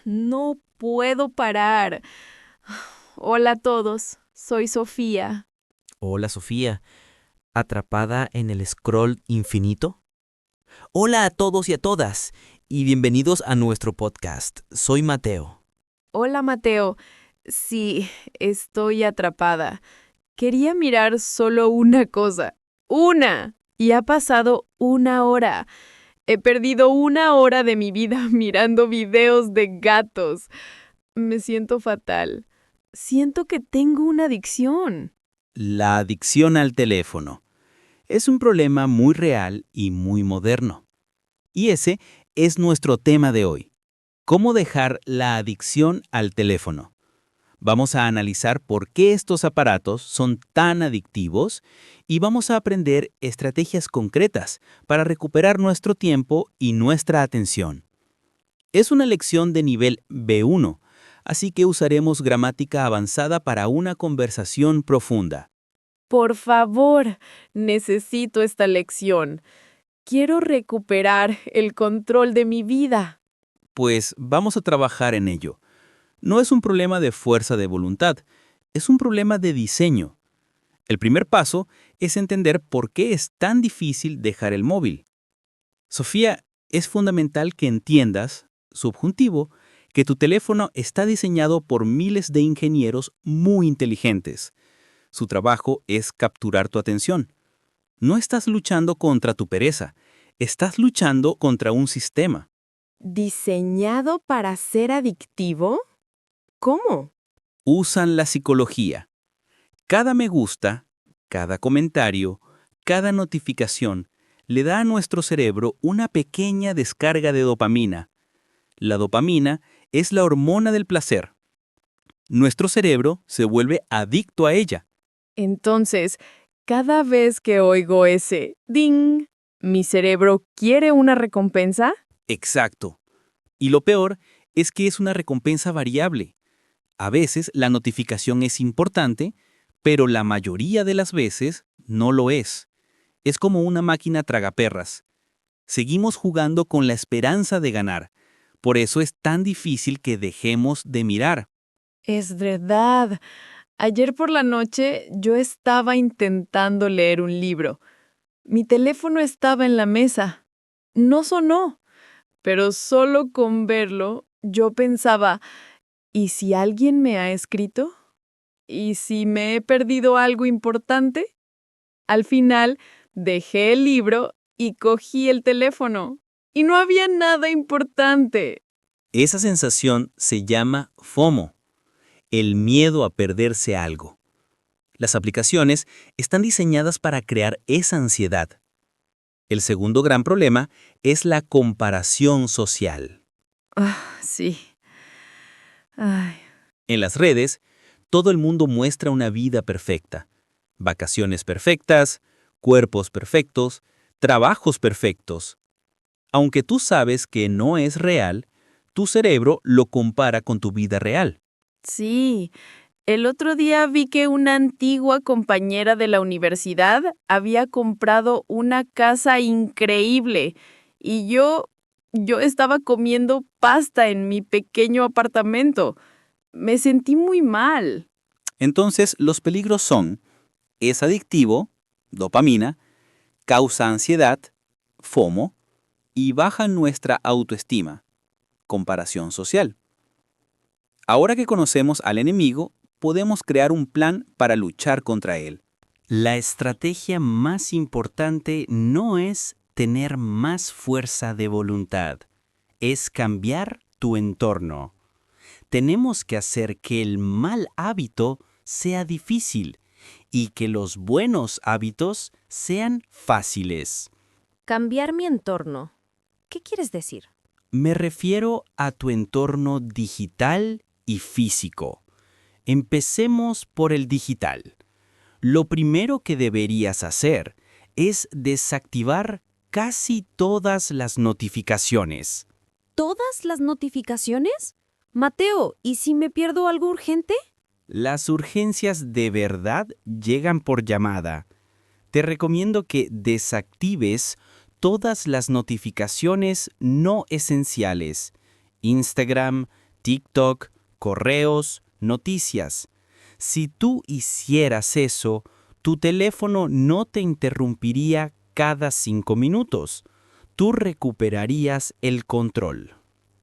No puedo parar. Hola a todos, soy Sofía. Hola Sofía, ¿atrapada en el scroll infinito? Hola a todos y a todas, y bienvenidos a nuestro podcast. Soy Mateo. Hola Mateo. Sí, estoy atrapada. Quería mirar solo una cosa. ¡Una! Y ha pasado 1 hora. He perdido 1 hora de mi vida mirando videos de gatos. Me siento fatal. Siento que tengo una adicción. La adicción al teléfono es un problema muy real y muy moderno. Y ese es nuestro tema de hoy. ¿Cómo dejar la adicción al teléfono? Vamos a analizar por qué estos aparatos son tan adictivos y vamos a aprender estrategias concretas para recuperar nuestro tiempo y nuestra atención. Es una lección de nivel B1, así que usaremos gramática avanzada para una conversación profunda. Por favor, necesito esta lección. Quiero recuperar el control de mi vida. Pues vamos a trabajar en ello. No es un problema de fuerza de voluntad, es un problema de diseño. El primer paso es entender por qué es tan difícil dejar el móvil. Sofía, es fundamental que entiendas, subjuntivo, que tu teléfono está diseñado por miles de ingenieros muy inteligentes. Su trabajo es capturar tu atención. No estás luchando contra tu pereza, estás luchando contra un sistema. ¿Diseñado para ser adictivo? ¿Cómo? Usan la psicología. Cada me gusta, cada comentario, cada notificación le da a nuestro cerebro una pequeña descarga de dopamina. La dopamina es la hormona del placer. Nuestro cerebro se vuelve adicto a ella. Entonces, cada vez que oigo ese ding, ¿mi cerebro quiere una recompensa? Exacto. Y lo peor es que es una recompensa variable. A veces la notificación es importante, pero la mayoría de las veces no lo es. Es como una máquina tragaperras. Seguimos jugando con la esperanza de ganar. Por eso es tan difícil que dejemos de mirar. Es verdad. Ayer por la noche yo estaba intentando leer un libro. Mi teléfono estaba en la mesa. No sonó, pero solo con verlo yo pensaba, ¿y si alguien me ha escrito? ¿Y si me he perdido algo importante? Al final, dejé el libro y cogí el teléfono. Y no había nada importante. Esa sensación se llama FOMO, el miedo a perderse algo. Las aplicaciones están diseñadas para crear esa ansiedad. El segundo gran problema es la comparación social. Sí. Ay. En las redes, todo el mundo muestra una vida perfecta. Vacaciones perfectas, cuerpos perfectos, trabajos perfectos. Aunque tú sabes que no es real, tu cerebro lo compara con tu vida real. Sí, el otro día vi que una antigua compañera de la universidad había comprado una casa increíble y yo estaba comiendo pasta en mi pequeño apartamento. Me sentí muy mal. Entonces, los peligros son, es adictivo, dopamina, causa ansiedad, FOMO, y baja nuestra autoestima, comparación social. Ahora que conocemos al enemigo, podemos crear un plan para luchar contra él. La estrategia más importante no es tener más fuerza de voluntad, es cambiar tu entorno. Tenemos que hacer que el mal hábito sea difícil y que los buenos hábitos sean fáciles. Cambiar mi entorno. ¿Qué quieres decir? Me refiero a tu entorno digital y físico. Empecemos por el digital. Lo primero que deberías hacer es desactivar casi todas las notificaciones. ¿Todas las notificaciones? Mateo, ¿y si me pierdo algo urgente? Las urgencias de verdad llegan por llamada. Te recomiendo que desactives todas las notificaciones no esenciales. Instagram, TikTok, correos, noticias. Si tú hicieras eso, tu teléfono no te interrumpiría cada 5 minutos. Tú recuperarías el control.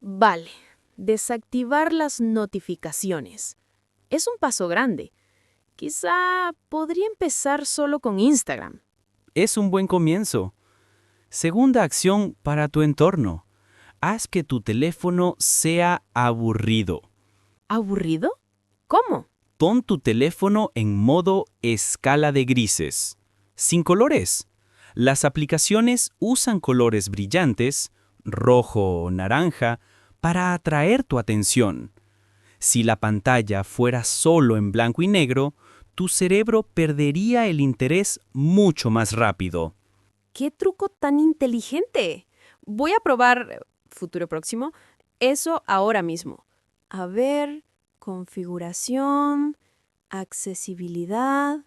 Vale, desactivar las notificaciones. Es un paso grande. Quizá podría empezar solo con Instagram. Es un buen comienzo. Segunda acción para tu entorno. Haz que tu teléfono sea aburrido. ¿Aburrido? ¿Cómo? Pon tu teléfono en modo escala de grises, sin colores. Las aplicaciones usan colores brillantes, rojo o naranja, para atraer tu atención. Si la pantalla fuera solo en blanco y negro, tu cerebro perdería el interés mucho más rápido. ¡Qué truco tan inteligente! Voy a probar, futuro próximo, eso ahora mismo. A ver, configuración, accesibilidad.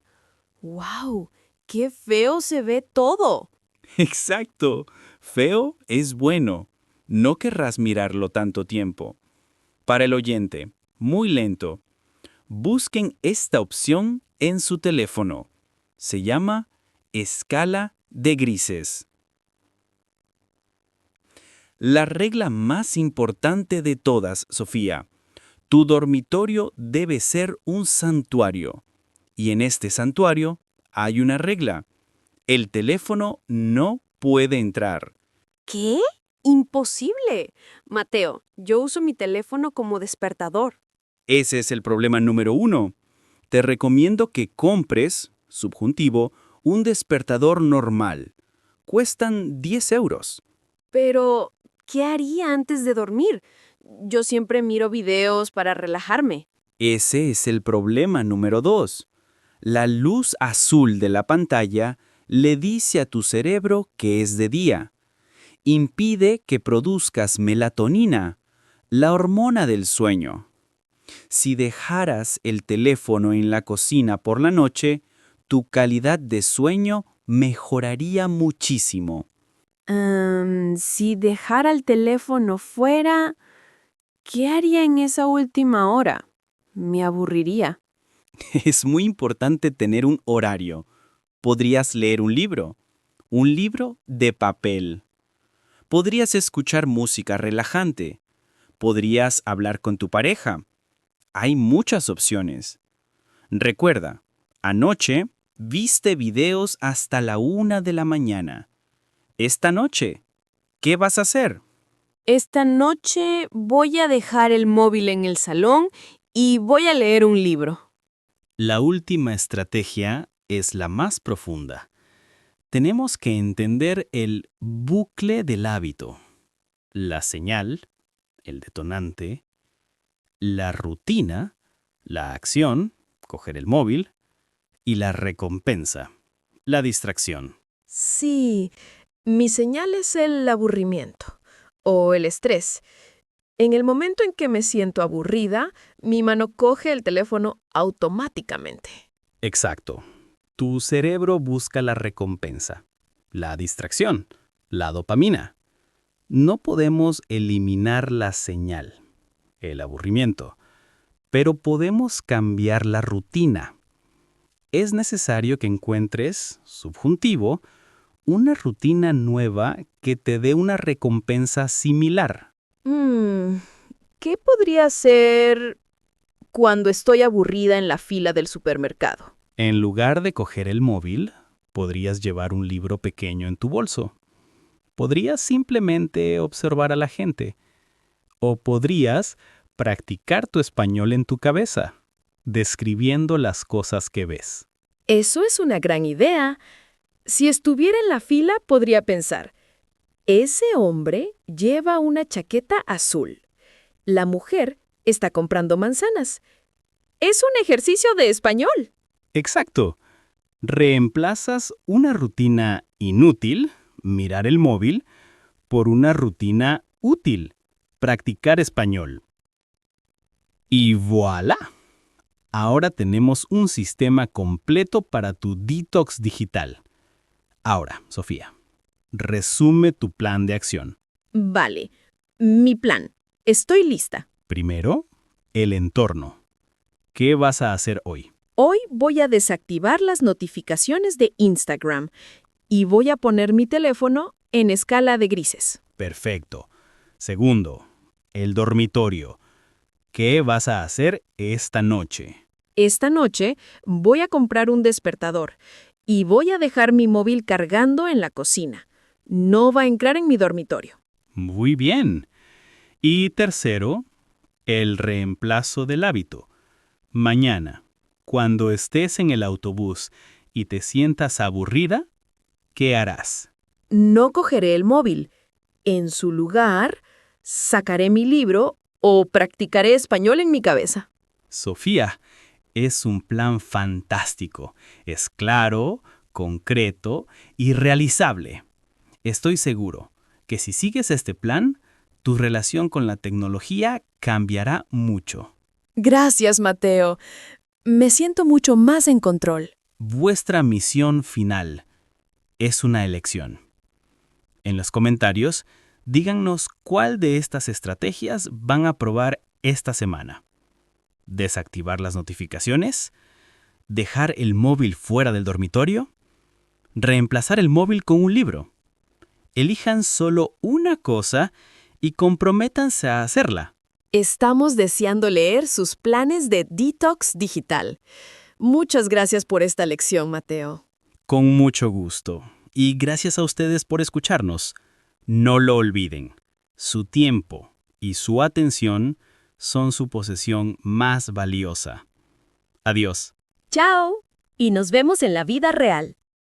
¡Wow! ¡Qué feo se ve todo! Exacto. Feo es bueno. No querrás mirarlo tanto tiempo. Para el oyente, muy lento. Busquen esta opción en su teléfono. Se llama escala de grises. La regla más importante de todas, Sofía. Tu dormitorio debe ser un santuario. Y en este santuario hay una regla. El teléfono no puede entrar. ¿Qué? ¡Imposible! Mateo, yo uso mi teléfono como despertador. Ese es el problema número 1. Te recomiendo que compres, subjuntivo, un despertador normal. Cuestan 10 euros. Pero, ¿qué haría antes de dormir? Yo siempre miro videos para relajarme. Ese es el problema número 2. La luz azul de la pantalla le dice a tu cerebro que es de día. Impide que produzcas melatonina, la hormona del sueño. Si dejaras el teléfono en la cocina por la noche, tu calidad de sueño mejoraría muchísimo. Si dejara el teléfono fuera, ¿qué haría en esa última hora? Me aburriría. Es muy importante tener un horario. Podrías leer un libro de papel. Podrías escuchar música relajante. Podrías hablar con tu pareja. Hay muchas opciones. Recuerda, anoche viste videos hasta la 1 de la mañana. Esta noche, ¿qué vas a hacer? Esta noche voy a dejar el móvil en el salón y voy a leer un libro. La última estrategia es la más profunda. Tenemos que entender el bucle del hábito. La señal, el detonante, la rutina, la acción, coger el móvil, y la recompensa, la distracción. Sí, mi señal es el aburrimiento o el estrés. En el momento en que me siento aburrida, mi mano coge el teléfono automáticamente. Exacto. Tu cerebro busca la recompensa, la distracción, la dopamina. No podemos eliminar la señal, el aburrimiento, pero podemos cambiar la rutina. Es necesario que encuentres, subjuntivo, una rutina nueva que te dé una recompensa similar. ¿Qué podría ser cuando estoy aburrida en la fila del supermercado? En lugar de coger el móvil, podrías llevar un libro pequeño en tu bolso. Podrías simplemente observar a la gente. O podrías practicar tu español en tu cabeza, describiendo las cosas que ves. Eso es una gran idea. Si estuviera en la fila, podría pensar, ese hombre lleva una chaqueta azul. La mujer está comprando manzanas. Es un ejercicio de español. Exacto. Reemplazas una rutina inútil, mirar el móvil, por una rutina útil, practicar español. Y voilà. Ahora tenemos un sistema completo para tu detox digital. Ahora, Sofía, resume tu plan de acción. Vale, mi plan. Estoy lista. Primero, el entorno. ¿Qué vas a hacer hoy? Hoy voy a desactivar las notificaciones de Instagram y voy a poner mi teléfono en escala de grises. Perfecto. Segundo, el dormitorio. ¿Qué vas a hacer esta noche? Esta noche voy a comprar un despertador y voy a dejar mi móvil cargando en la cocina. No va a entrar en mi dormitorio. Muy bien. Y tercero, el reemplazo del hábito. Mañana, cuando estés en el autobús y te sientas aburrida, ¿qué harás? No cogeré el móvil. En su lugar, sacaré mi libro o practicaré español en mi cabeza. Sofía, es un plan fantástico. Es claro, concreto y realizable. Estoy seguro que si sigues este plan, tu relación con la tecnología cambiará mucho. Gracias, Mateo. Me siento mucho más en control. Vuestra misión final es una elección. En los comentarios, díganos cuál de estas estrategias van a probar esta semana. ¿Desactivar las notificaciones? ¿Dejar el móvil fuera del dormitorio? ¿Reemplazar el móvil con un libro? Elijan solo una cosa y comprométanse a hacerla. Estamos deseando leer sus planes de detox digital. Muchas gracias por esta lección, Mateo. Con mucho gusto. Y gracias a ustedes por escucharnos. No lo olviden. Su tiempo y su atención son su posesión más valiosa. Adiós. ¡Chao! Y nos vemos en la vida real.